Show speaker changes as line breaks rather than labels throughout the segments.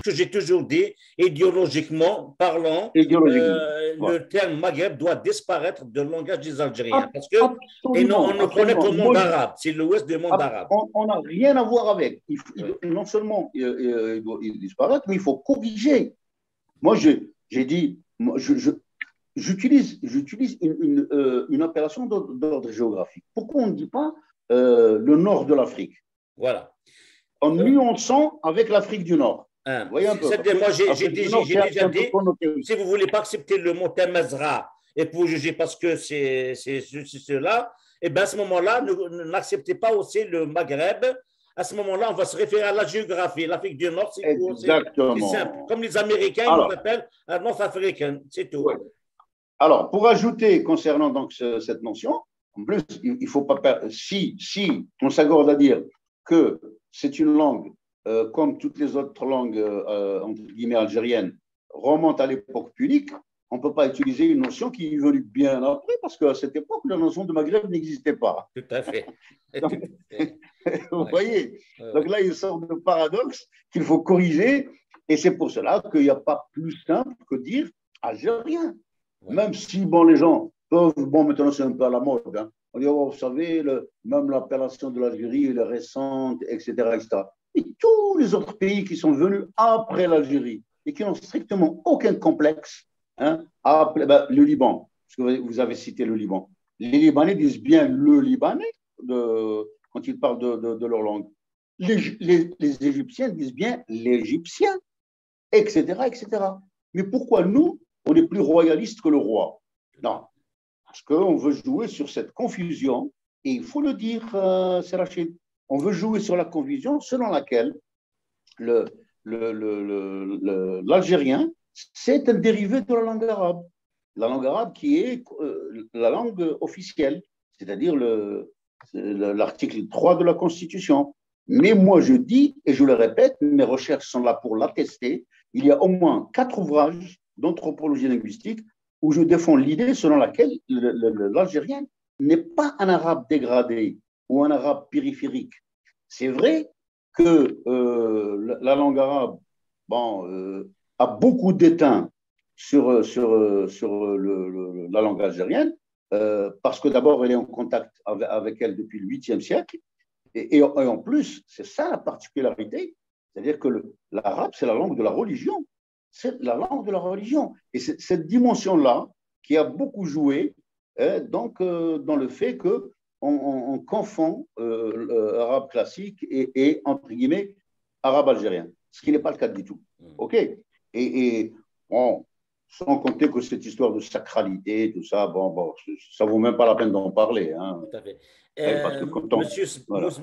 que j'ai toujours dit, idéologiquement parlant,
idéologiquement. Voilà.
le terme Maghreb doit disparaître du langage des Algériens parce que et non, on
Absolument,
ne connaît que
absolument.
le monde arabe, c'est l'ouest du monde arabe.
On n'a rien à voir avec.
Oui.
Non seulement il doit disparaître, mais il faut corriger. Moi, j'ai dit, j'utilise une appellation d'ordre géographique. Pourquoi on ne dit pas le nord de l'Afrique
Voilà.
en nuançant avec l'Afrique du Nord?
Hein.
Vous voyez un peu.
Moi, j'ai déjà dit,
connoté.
si vous ne voulez pas accepter le mot Temazra et pour juger parce que c'est cela, et bien à ce moment-là, n'acceptez pas aussi le Maghreb. À ce moment-là, on va se référer à la géographie. L'Afrique du Nord, c'est tout. C'est simple. Comme les Américains, ils nous appellent North African, c'est tout.
Ouais. Alors, pour ajouter concernant donc cette notion, en plus, il ne faut pas perdre. Si on s'accorde à dire que c'est une langue, comme toutes les autres langues, entre guillemets, algériennes, remontent à l'époque punique, on ne peut pas utiliser une notion qui est venue bien après, parce qu'à cette époque, la notion de Maghreb n'existait pas.
Tout à fait.
Donc, vous voyez, donc là, il y a une sorte de paradoxe qu'il faut corriger, et c'est pour cela qu'il n'y a pas plus simple que dire algérien. Ouais. Même si, bon, les gens peuvent, bon, maintenant c'est un peu à la mode, hein. On dit, oh, vous savez, même l'appellation de l'Algérie, elle est récente, etc., etc. Et tous les autres pays qui sont venus après l'Algérie et qui n'ont strictement aucun complexe, hein, le Liban, parce que vous avez cité le Liban. Les Libanais disent bien le Libanais quand ils parlent de leur langue. Les Égyptiens disent bien l'Égyptien, etc., etc. Mais pourquoi nous, on est plus royaliste que le roi? Non, parce qu'on veut jouer sur cette confusion, et il faut le dire, c'est Rachid, on veut jouer sur la confusion selon laquelle l'algérien, c'est un dérivé de la langue arabe. La langue arabe qui est la langue officielle, c'est-à-dire l'article 3 de la Constitution. Mais moi, je dis, et je le répète, mes recherches sont là pour l'attester, il y a au moins 4 ouvrages d'anthropologie linguistique où je défends l'idée selon laquelle l'algérien n'est pas un arabe dégradé ou un arabe périphérique. C'est vrai que la langue arabe a beaucoup d'étain sur la langue algérienne, parce que d'abord, elle est en contact avec elle depuis le 8e siècle, et en plus, c'est ça la particularité, c'est-à-dire que l'arabe, c'est la langue de la religion. C'est la langue de la religion. Et c'est cette dimension-là qui a beaucoup joué dans le fait qu'on confond arabe classique et, entre guillemets, arabe algérien, ce qui n'est pas le cas du tout. OK? Et bon, sans compter que cette histoire de sacralité, tout ça, ça ne vaut même pas la peine d'en parler. Hein.
Tout à fait.
Parce que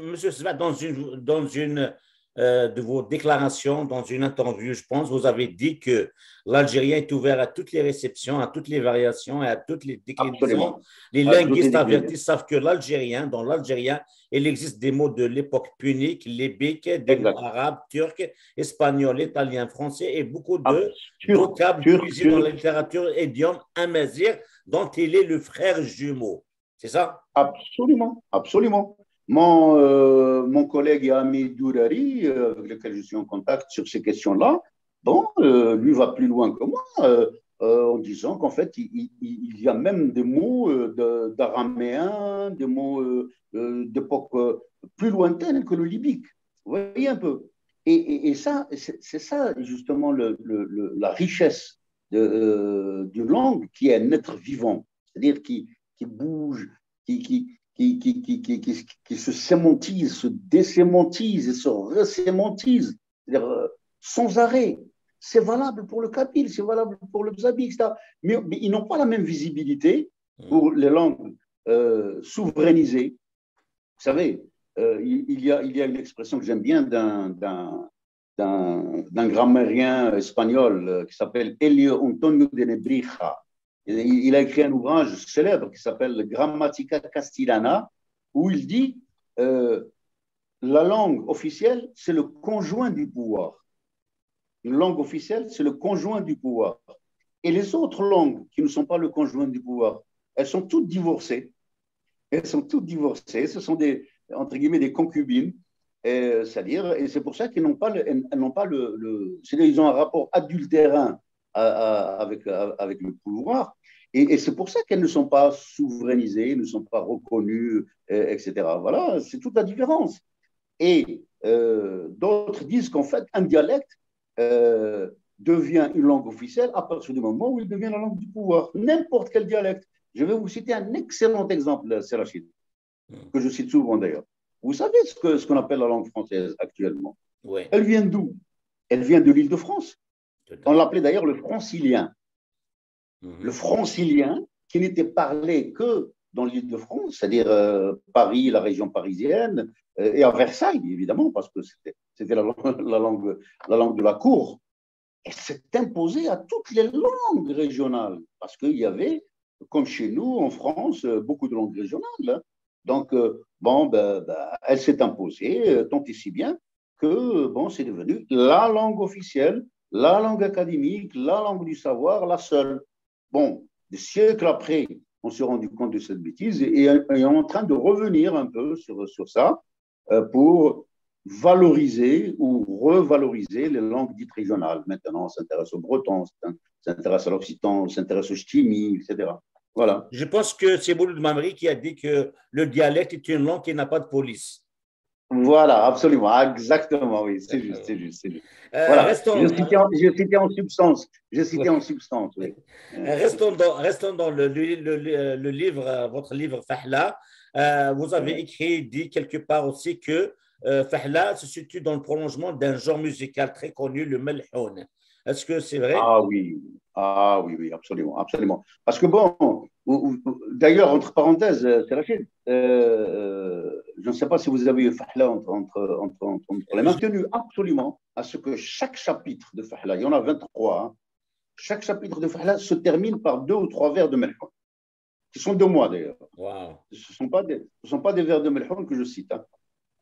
Monsieur Sva, dans une de vos déclarations, dans une interview, je pense, vous avez dit que l'Algérien est ouvert à toutes les réceptions, à toutes les variations et à toutes les déclinaisons. Les linguistes avertis savent que dans l'algérien, il existe des mots de l'époque punique, lébique, des mots arabes, turcs, espagnols, italiens, français et beaucoup de vocables utilisés dans la littérature idiomes amazigh dont il est le frère jumeau. C'est ça?
Absolument, absolument. Mon collègue et ami Dourari, avec lequel je suis en contact sur ces questions-là, lui va plus loin que moi, en disant qu'en fait, il y a même des mots d'araméen, des mots d'époque plus lointaine que le libique. Vous voyez un peu. Et ça, c'est ça justement la richesse d'une langue qui est un être vivant, c'est-à-dire qui bouge, qui se sémontise, se désémontise et se resémontise, c'est-à-dire sans arrêt. C'est valable pour le kabyle, c'est valable pour le bzabi, etc. Mais ils n'ont pas la même visibilité pour les langues souverainisées. Vous savez, il y a une expression que j'aime bien d'un grammairien espagnol qui s'appelle Elio Antonio de Nebrija. Il a écrit un ouvrage célèbre qui s'appelle Grammatica Castellana, où il dit la langue officielle, c'est le conjoint du pouvoir. Une langue officielle, c'est le conjoint du pouvoir. Et les autres langues qui ne sont pas le conjoint du pouvoir, elles sont toutes divorcées. Elles sont toutes divorcées. Ce sont entre guillemets, des concubines. C'est-à-dire, et c'est pour ça qu'ils n'ont pas c'est-à-dire, ils ont un rapport adultérin avec le pouvoir, et c'est pour ça qu'elles ne sont pas souverainisées, ne sont pas reconnues, etc. Voilà, c'est toute la différence. Et d'autres disent qu'en fait, un dialecte devient une langue officielle à partir du moment où il devient la langue du pouvoir. N'importe quel dialecte. Je vais vous citer un excellent exemple, Serachid, que je cite souvent d'ailleurs. Vous savez ce qu'on appelle la langue française actuellement?
Oui.
Elle vient d'où? Elle vient de l'Île-de-France. On l'appelait d'ailleurs le francilien. Le francilien, qui n'était parlé que dans l'Île-de-France, c'est-à-dire Paris, la région parisienne, et à Versailles, évidemment, parce que c'était la langue de la cour. Elle s'est imposée à toutes les langues régionales, parce qu'il y avait, comme chez nous, en France, beaucoup de langues régionales. Donc, elle s'est imposée, tant et si bien que, c'est devenu la langue officielle, la langue académique, la langue du savoir, la seule. Bon, des siècles après, on s'est rendu compte de cette bêtise et est en train de revenir un peu sur ça pour valoriser ou revaloriser les langues dites régionales. Maintenant, on s'intéresse au breton, on s'intéresse à l'occitan, on s'intéresse au ch'timi, etc. Voilà.
Je pense que c'est Mouloud Mamri qui a dit que le dialecte est une langue qui n'a pas de police.
Voilà, absolument, exactement, oui, c'est juste, c'est juste, c'est juste. Voilà, je citais en substance, oui.
Restons dans le livre, votre livre Fahla. Vous avez dit quelque part aussi que Fahla se situe dans le prolongement d'un genre musical très connu, le melhoun. Est-ce que c'est vrai?
Ah oui, absolument, absolument. Parce que d'ailleurs, entre parenthèses, Rachid, je ne sais pas si vous avez eu Fahla entre les mains. Tenu absolument à ce que chaque chapitre de Fahla, il y en a 23, hein, chaque chapitre de Fahla se termine par 2 ou 3 vers de melhoun, qui sont de moi d'ailleurs.
Wow.
Ce ne sont pas des vers de melhoun que je cite. Hein.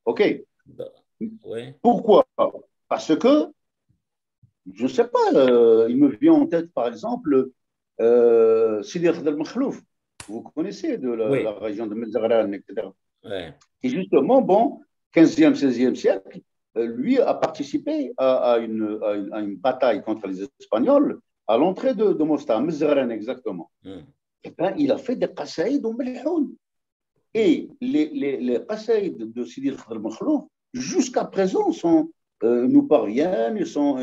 OK.
Oui.
Pourquoi? Parce que je ne sais pas, il me vient en tête, par exemple, Sidi Khadr Makhlouf, vous connaissez, de la région de Mezagran, etc.
Oui.
Et justement, 15e, 16e siècle, lui a participé à une bataille contre les Espagnols à l'entrée de Mostar, Mezagran exactement. Et bien, il a fait des qasaïd au Melhoun. Et les qasaïd de Sidi Khadr Makhlouf, jusqu'à présent, nous parviennent, elles sont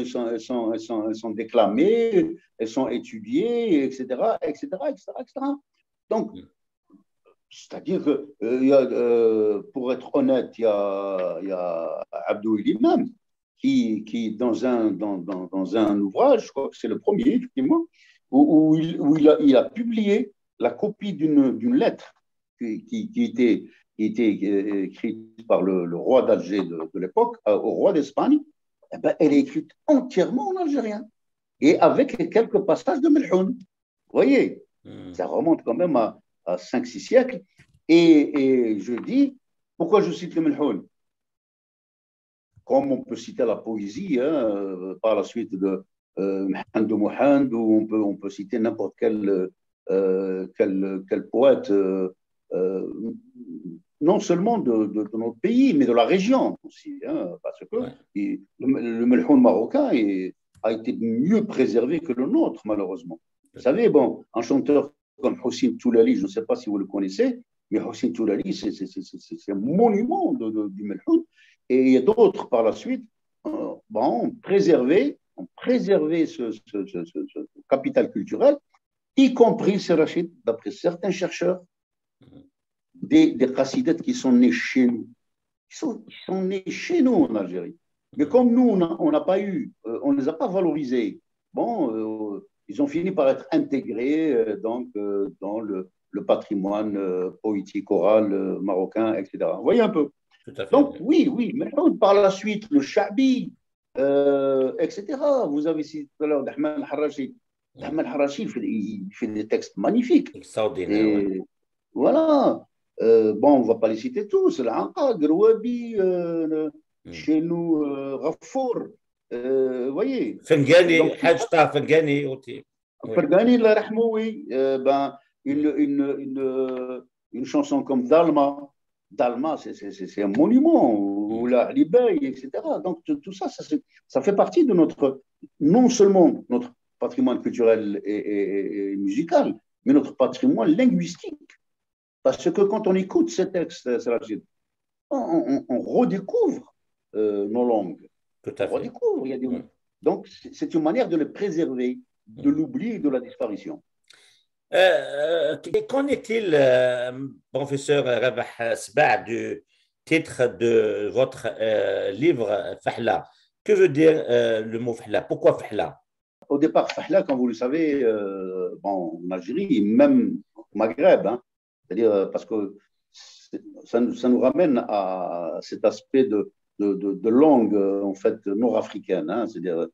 déclamées, elles sont étudiées, etc., etc., etc., etc. Donc, c'est-à-dire que, pour être honnête, il y a Abdou Imam qui dans un ouvrage, je crois que c'est le premier, effectivement, où il a publié la copie d'une lettre qui était écrite par le roi d'Alger de l'époque, au roi d'Espagne. Eh ben, elle est écrite entièrement en algérien et avec quelques passages de Melhoun. Vous voyez, ça remonte quand même à 5-6 siècles. Et je dis, pourquoi je cite le Melhoun? Comme on peut citer la poésie, hein, par la suite de Mohand de Mohand, ou on peut citer n'importe quel poète, non seulement de notre pays, mais de la région aussi, hein, parce que le melhoun marocain a été mieux préservé que le nôtre, malheureusement. Vous savez, un chanteur comme Hossein Toulali, je ne sais pas si vous le connaissez, mais Hossein Toulali, c'est un monument du melhoun. Et il y a d'autres par la suite, ont préservé ce capital culturel, y compris, c'est Rachid, d'après certains chercheurs, des chassidettes qui sont nées chez nous. Ils sont nés chez nous en Algérie. Mais comme nous, on n'a pas eu, on ne les a pas valorisés, ils ont fini par être intégrés dans le patrimoine poétique, oral marocain, etc. Vous voyez un peu. Donc, oui, maintenant, par la suite, le Chabi, etc. Vous avez cité tout à l'heure d'Ahmed Al-Harachi. Ahmed Al-Harachi, il fait des textes magnifiques.
Extraordinaire.
Voilà. On ne va pas les citer tous. L'Anqa, Grouabi, chez nous, Ghafour. Vous voyez.
Fengani, Hajta, Fengani.
Fengani, la Rahmoui. Une chanson comme Dalma. Dalma, c'est un monument, ou la Libeil, etc. Donc, tout ça, ça fait partie de notre, non seulement notre patrimoine culturel et musical, mais notre patrimoine linguistique. Parce que quand on écoute ces textes, on redécouvre nos langues.
Tout à
On
fait.
redécouvre. Donc, c'est une manière de les préserver de l'oubli et de la disparition.
Qu'en est-il, professeur Rabah Sba, du titre de votre livre Fahla? Que veut dire le mot Fahla? Pourquoi Fahla?
Au départ, Fahla, comme vous le savez, bon, en Algérie, même au Maghreb, hein, c'est-à-dire parce que ça nous ramène à cet aspect de langue en fait nord-africaine, hein, c'est-à-dire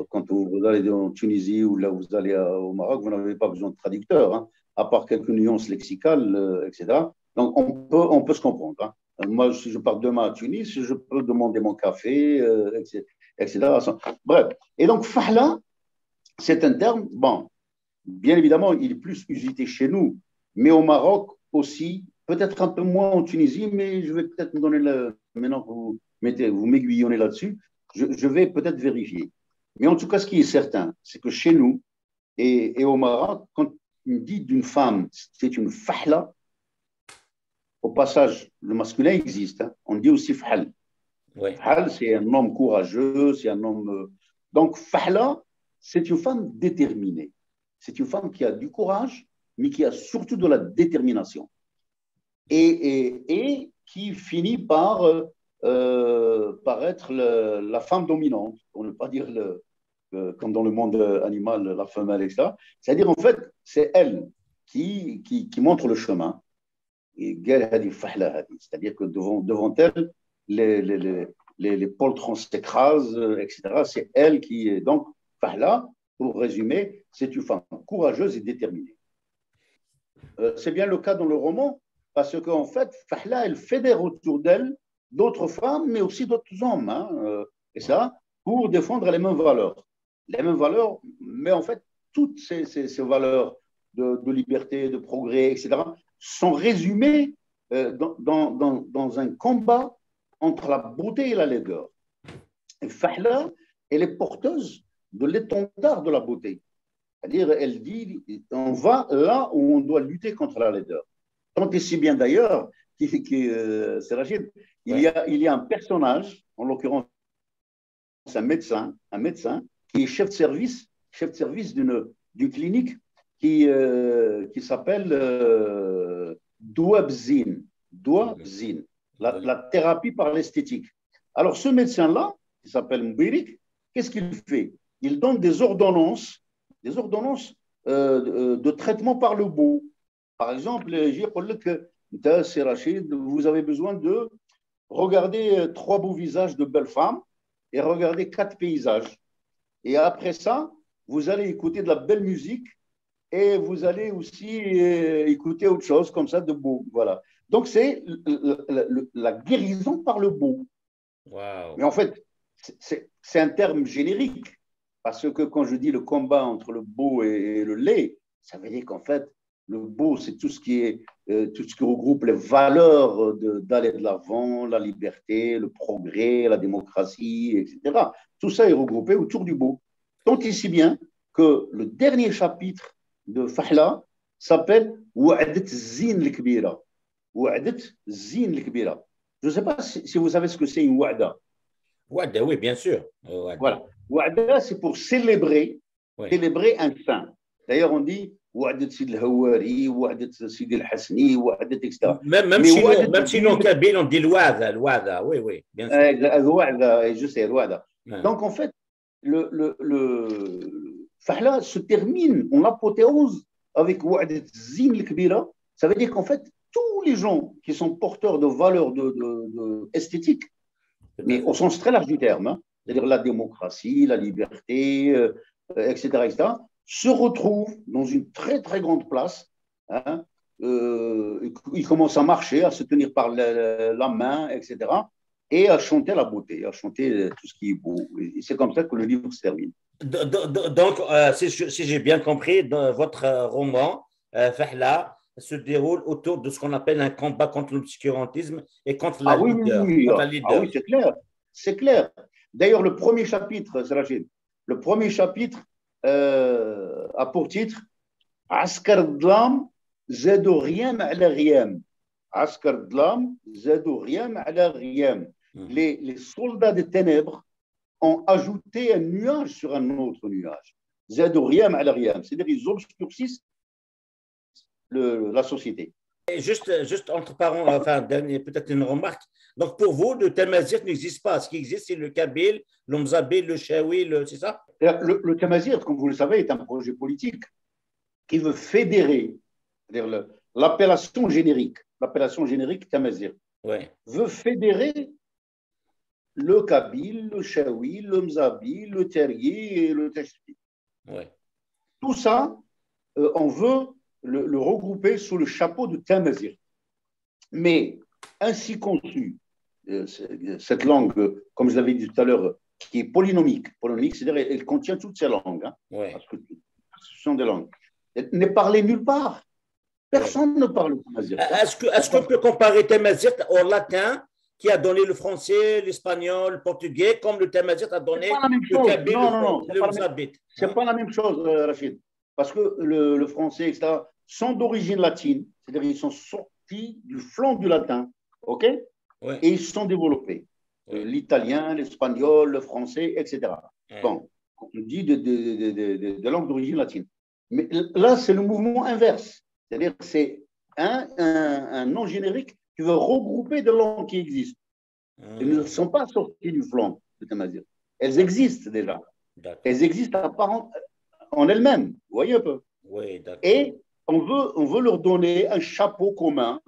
quand vous allez en Tunisie ou là où vous allez au Maroc, vous n'avez pas besoin de traducteur, hein, à part quelques nuances lexicales, etc. Donc on peut se comprendre. Hein. Moi, si je pars demain à Tunis, je peux demander mon café, etc. Bref. Et donc, Fahla, c'est un terme, bon, bien évidemment, il est plus usité chez nous, mais au Maroc aussi, peut-être un peu moins en Tunisie, mais je vais peut-être me donner maintenant que vous m'aiguillonnez là-dessus, je vais peut-être vérifier. Mais en tout cas, ce qui est certain, c'est que chez nous et au Maroc, quand on dit d'une femme, c'est une fahla, au passage, le masculin existe, hein, on dit aussi fahl.
Oui.
Fahl, c'est un homme courageux, c'est un homme. Donc, fahla, c'est une femme déterminée. C'est une femme qui a du courage, mais qui a surtout de la détermination. Et qui finit par être la femme dominante, pour ne pas dire comme dans le monde animal, la femelle, etc. C'est-à-dire, en fait, c'est elle qui montre le chemin. C'est-à-dire que devant elle, les poltrons s'écrasent, etc. C'est elle qui est. Donc, Fahla, pour résumer, c'est une femme courageuse et déterminée. C'est bien le cas dans le roman, parce qu'en fait, Fahla, elle fédère autour d'elle d'autres femmes, mais aussi d'autres hommes, hein, et ça, pour défendre les mêmes valeurs. Les mêmes valeurs, mais en fait, toutes ces valeurs de liberté, de progrès, etc., sont résumées dans un combat entre la beauté et la laideur. Et Fahla, elle est porteuse de l'étendard de la beauté. C'est-à-dire, elle dit, on va là où on doit lutter contre la laideur. Tant et si bien d'ailleurs, c'est Rachid, il y a un personnage, en l'occurrence un médecin qui est chef de service d'une clinique qui s'appelle Douabzine, la thérapie par l'esthétique. Alors, ce médecin-là, qui s'appelle Mbirik, qu'est-ce qu'il fait? Il donne des ordonnances de traitement par le beau. Par exemple, j'ai dit que c'est Rachid, vous avez besoin de regarder 3 beaux visages de belles femmes et regarder 4 paysages. Et après ça, vous allez écouter de la belle musique et vous allez aussi écouter autre chose comme ça de beau. Voilà. Donc, c'est la guérison par le beau.
Wow.
Mais en fait, c'est un terme générique. Parce que quand je dis le combat entre le beau et le laid, ça veut dire qu'en fait, le beau, c'est tout ce qui regroupe les valeurs d'aller de l'avant, la liberté, le progrès, la démocratie, etc. Tout ça est regroupé autour du beau. Tant et si bien que le dernier chapitre de Fahla s'appelle Wa'adat Zin al-Kbira. Wa'adat Zin al-Kbira. Je ne sais pas si vous savez ce que c'est une wa'da.
Wa'da, oui, bien sûr. Wa'da.
Voilà. Wa'da, c'est pour célébrer un saint. D'ailleurs, on dit Wa'adat Sid al-Hawari, Wa'adat Sid al-Hasni, Wa'adat, etc.
Même chez nous, en Kabyle, on dit l'Ouada, oui, bien sûr.
Je sais, l'Ouada. Donc, en fait, le Fahla se termine en apothéose avec Wa'adat Zin al-Kbira. Ça veut dire qu'en fait, tous les gens qui sont porteurs de valeurs esthétiques, mais au sens très large du terme, hein, c'est-à-dire la démocratie, la liberté, etc., se retrouvent dans une très, très grande place. Hein, ils commencent à marcher, à se tenir par la main, etc., et à chanter la beauté, à chanter tout ce qui est beau. Et c'est comme ça que le livre se termine.
Donc, si j'ai bien compris, dans votre roman, Fahla, se déroule autour de ce qu'on appelle un combat contre l'obscurantisme et contre
Ah oui, oui, oui.
contre la
Ah
leader.
oui, c'est clair. C'est clair. D'ailleurs, le premier chapitre, Rachid, le premier chapitre a pour titre Askar Dlam Zedou Riyam ala Riyam. Askar Dlam Zedou Riyam ala Riyam. Les soldats des ténèbres ont ajouté un nuage sur un autre nuage. Zedou Riyam ala Riyam. C'est-à-dire qu'ils obscurcissent la société.
Et juste entre parenthèses, enfin, peut-être une remarque. Donc, pour vous, le Tamazight n'existe pas. Ce qui existe, c'est le Kabyle, le Mzabile, le Chaoui, c'est ça?
Le Tamazight, comme vous le savez, est un projet politique qui veut fédérer, c'est-à-dire l'appellation générique Tamazight, veut fédérer le Kabyle, le Chaoui, le Mzabile, le Terrier et le Tachti. Tout ça, on veut le regrouper sous le chapeau de Tamazight. Mais ainsi conçue, cette langue, comme je l'avais dit tout à l'heure, qui est polynomique, c'est-à-dire elle contient toutes ces langues, hein, parce que ce sont des langues, elle n'est parlée nulle part. Personne ne parle Tamazight.
Est-ce qu'on peut comparer Tamazight au latin qui a donné le français, l'espagnol, le portugais, comme le Tamazight a donné le kabyle, le mzabite?
C'est pas la même chose, Rachid, parce que le français, etc., sont d'origine latine, c'est-à-dire ils sont sortis du flanc du latin, ok? Et ils se sont développés. L'italien, l'espagnol, le français, etc. Bon, on dit de langues d'origine latine. Mais là, c'est le mouvement inverse. C'est-à-dire c'est un nom générique qui veut regrouper des langues qui existent. Elles ne sont pas sorties du flanc de Tamazight. Elles existent déjà. Elles existent en elles-mêmes. Vous voyez un peu? Et on veut leur donner un chapeau commun,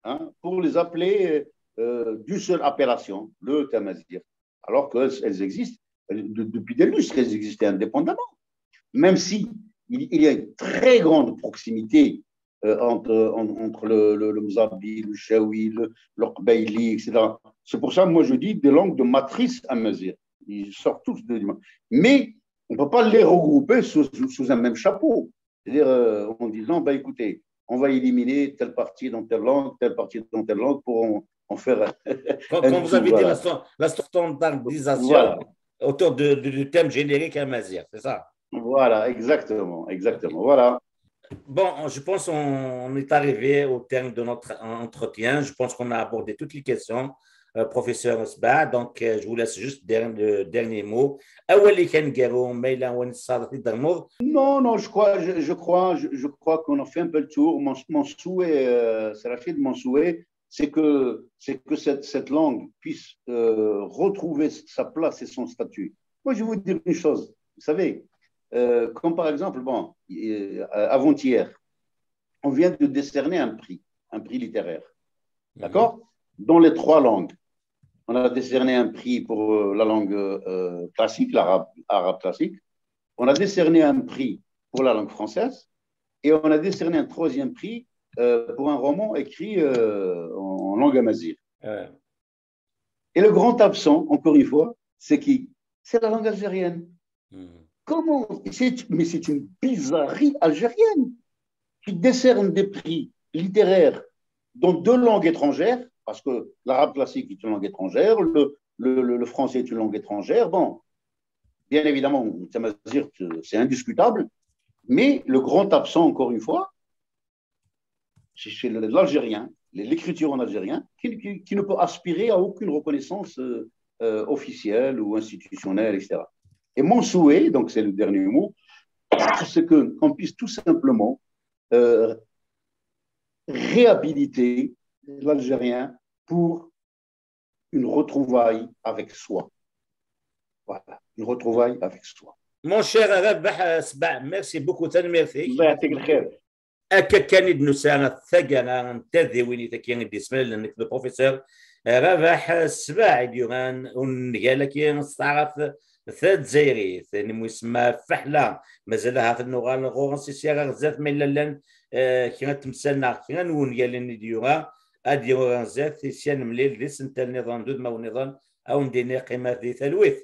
hein, pour les appeler d'une seule appellation, le Tamazight. Alors qu'elles existent, depuis des lustres, elles existaient indépendamment. Même si il y a une très grande proximité entre le Mzabile, le Chaoui, le Qbaili, etc. C'est pour ça, moi, je dis des langues de matrice amazigh. Ils sortent tous de. Mais on ne peut pas les regrouper sous un même chapeau. C'est-à-dire en disant, bah, écoutez, on va éliminer telle partie dans telle langue, telle partie dans telle langue pour en faire.
Quand vous avez dit la standardisation autour du thème générique amazigh, c'est ça?
Voilà, exactement. Voilà.
Bon, je pense qu'on est arrivé au terme de notre entretien. Je pense qu'on a abordé toutes les questions, professeur Sba. Donc, je vous laisse juste le dernier mot. Non, je crois qu'on a fait un peu le tour. Mon souhait, c'est que cette langue puisse retrouver sa place et son statut. Moi, je vais vous dire une chose. Vous savez, comme par exemple, avant-hier, on vient de décerner un prix littéraire, d'accord? Dans les 3 langues. On a décerné un prix pour la langue classique, l'arabe classique. On a décerné un prix pour la langue française et on a décerné un 3e prix pour un roman écrit en langue amazigh. Et le grand absent, encore une fois, c'est qui? C'est la langue algérienne. Comment? Mais c'est une bizarrerie algérienne qui décerne des prix littéraires dans 2 langues étrangères, parce que l'arabe classique est une langue étrangère, le français est une langue étrangère. Bon, bien évidemment, c'est indiscutable, mais le grand absent, encore une fois, c'est l'algérien, l'écriture en algérien, qui ne peut aspirer à aucune reconnaissance officielle ou institutionnelle, etc. Et mon souhait, donc c'est le dernier mot, c'est qu'on puisse tout simplement réhabiliter l'Algérien pour une retrouvaille avec soi. Voilà, une retrouvaille avec soi. Mon cher Rabah Sba, merci beaucoup. Merci. كان نسانا الثقنا نتذي وين تكين بسم لأنك البروفيسور ربح السباع ديوغان ونقالك نستعرف ثلاث زيري ثاني مسمى فحلة مازالها في النغال غورن سيسيغا غزاف من لان كنا تمسلنا كنا ونقال ديوغا أديوغان زاف سيان مليل دي سنتال نظام دود ما ونظام أو نديني قيمة ذي ثلوث